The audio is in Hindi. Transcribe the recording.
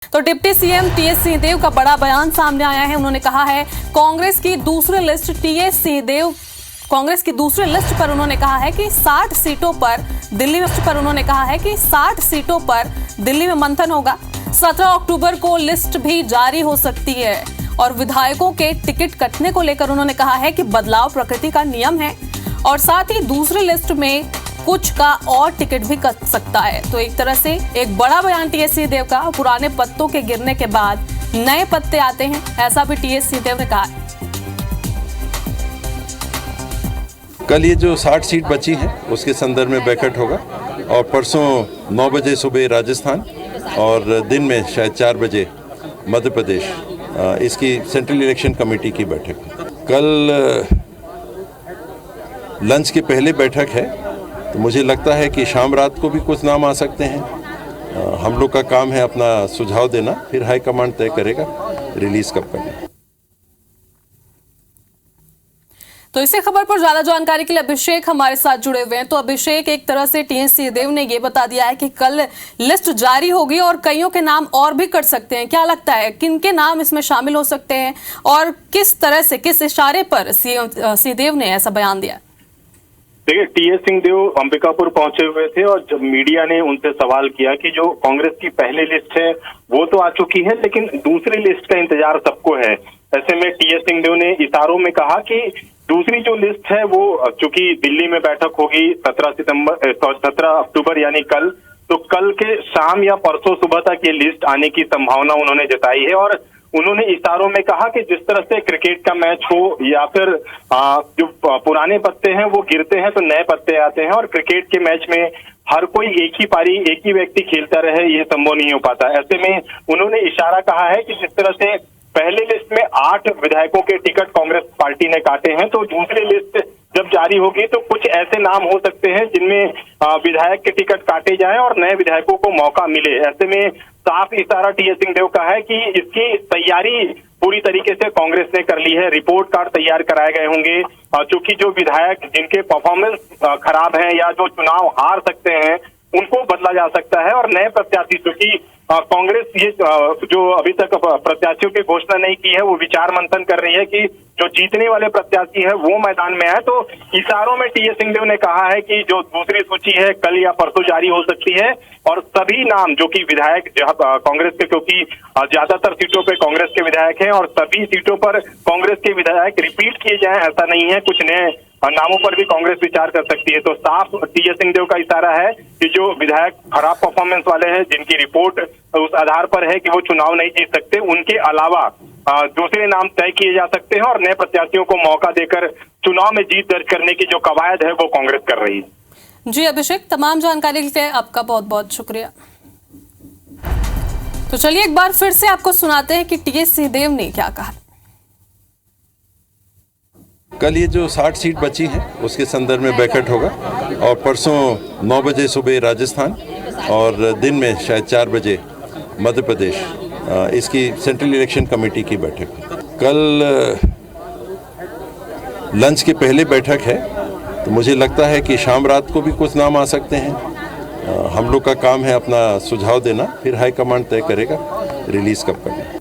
तो डिप्टी सीएम टीएस सिंहदेव का बड़ा बयान सामने आया है। उन्होंने कहा है कांग्रेस की दूसरी लिस्ट पर उन्होंने कहा है कि 60 सीटों पर दिल्ली में मंथन होगा। 17 अक्टूबर को लिस्ट भी जारी हो सकती है और विधायकों के टिकट कटने को लेकर उन्होंने कहा है कि बदलाव प्रकृति का नियम है और साथ ही दूसरी लिस्ट में कुछ का और टिकट भी कट सकता है। तो एक तरह से एक बड़ा बयान टीएस सिंहदेव का। पुराने पत्तों के गिरने के बाद नए पत्ते आते हैं, ऐसा भी टीएस सिंहदेव ने कहा है। कल ये जो 60 सीट बची है उसके संदर्भ में बैठक होगा और परसों 9 बजे सुबह राजस्थान और दिन में शायद 4 बजे मध्य प्रदेश, इसकी सेंट्रल इलेक्शन कमेटी की बैठक। कल लंच के पहले बैठक है, तो मुझे लगता है कि शाम रात को भी कुछ नाम आ सकते हैं। हम लोग का काम है अपना सुझाव देना, फिर हाईकमांड तय करेगा रिलीज कब करना। तो इसी खबर पर ज्यादा जानकारी के लिए अभिषेक हमारे साथ जुड़े हुए हैं। तो अभिषेक, एक तरह से टीएस सिंहदेव ने ये बता दिया है कि कल लिस्ट जारी होगी और कईयों के नाम और भी कट सकते हैं। क्या लगता है किनके नाम इसमें शामिल हो सकते हैं और किस तरह से, किस इशारे पर सिंहदेव ने ऐसा बयान दिया? देखिए, टीएस सिंहदेव अंबिकापुर पहुंचे हुए थे और जब मीडिया ने उनसे सवाल किया कि जो कांग्रेस की पहली लिस्ट है वो तो आ चुकी है, लेकिन दूसरी लिस्ट का इंतजार सबको है। ऐसे में टीएस सिंहदेव ने इशारों में कहा कि दूसरी जो लिस्ट है वो, चूंकि दिल्ली में बैठक होगी 17 अक्टूबर यानी कल, तो कल के शाम या परसों सुबह तक ये लिस्ट आने की संभावना उन्होंने जताई है। और उन्होंने इशारों में कहा कि जिस तरह से क्रिकेट का मैच हो या फिर जो पुराने पत्ते हैं वो गिरते हैं तो नए पत्ते आते हैं, और क्रिकेट के मैच में हर कोई एक ही पारी एक ही व्यक्ति खेलता रहे ये संभव नहीं हो पाता। ऐसे में उन्होंने इशारा कहा है कि जिस तरह से पहली लिस्ट में 8 विधायकों के टिकट कांग्रेस पार्टी ने काटे हैं, तो दूसरी लिस्ट जब जारी होगी तो कुछ ऐसे नाम हो सकते हैं जिनमें विधायक के टिकट काटे जाएं और नए विधायकों को मौका मिले। ऐसे में साफ इशारा टीएस सिंहदेव का है कि इसकी तैयारी पूरी तरीके से कांग्रेस ने कर ली है। रिपोर्ट कार्ड तैयार कराए गए होंगे, क्योंकि जो विधायक जिनके परफॉर्मेंस खराब है या जो चुनाव हार सकते हैं उनको बदला जा सकता है, और नए प्रत्याशी, क्योंकि कांग्रेस ये जो अभी तक प्रत्याशियों की घोषणा नहीं की है वो विचार मंथन कर रही है कि जो जीतने वाले प्रत्याशी है वो मैदान में है। तो इशारों में टीएस सिंहदेव ने कहा है कि जो दूसरी सूची है कल या परसों जारी हो सकती है और सभी नाम जो कि विधायक कांग्रेस के, क्योंकि ज्यादातर सीटों पे कांग्रेस के विधायक हैं और सभी सीटों पर कांग्रेस के विधायक रिपीट किए जाएं ऐसा नहीं है, कुछ नए नामों पर भी कांग्रेस विचार कर सकती है। तो साफ टीएस सिंहदेव का इशारा है कि जो विधायक खराब परफॉर्मेंस वाले हैं, जिनकी रिपोर्ट उस आधार पर है कि वो चुनाव नहीं जीत सकते, उनके अलावा दूसरे नाम तय किए जा सकते हैं और नए प्रत्याशियों को मौका देकर चुनाव में जीत दर्ज करने की जो कवायद है वो कांग्रेस कर रही है। जी अभिषेक, तमाम जानकारी के लिए आपका बहुत बहुत शुक्रिया। तो चलिए एक बार फिर से आपको सुनाते हैं कि टीएस सिंहदेव ने क्या कहा। कल ये जो 60 सीट बची है उसके संदर्भ में बैठक होगा और परसों 9 बजे सुबह राजस्थान और दिन में शायद 4 बजे मध्य प्रदेश, इसकी सेंट्रल इलेक्शन कमेटी की बैठक। कल लंच के पहले बैठक है, तो मुझे लगता है कि शाम रात को भी कुछ नाम आ सकते हैं। हम लोग का काम है अपना सुझाव देना, फिर हाईकमांड तय करेगा रिलीज कब करना।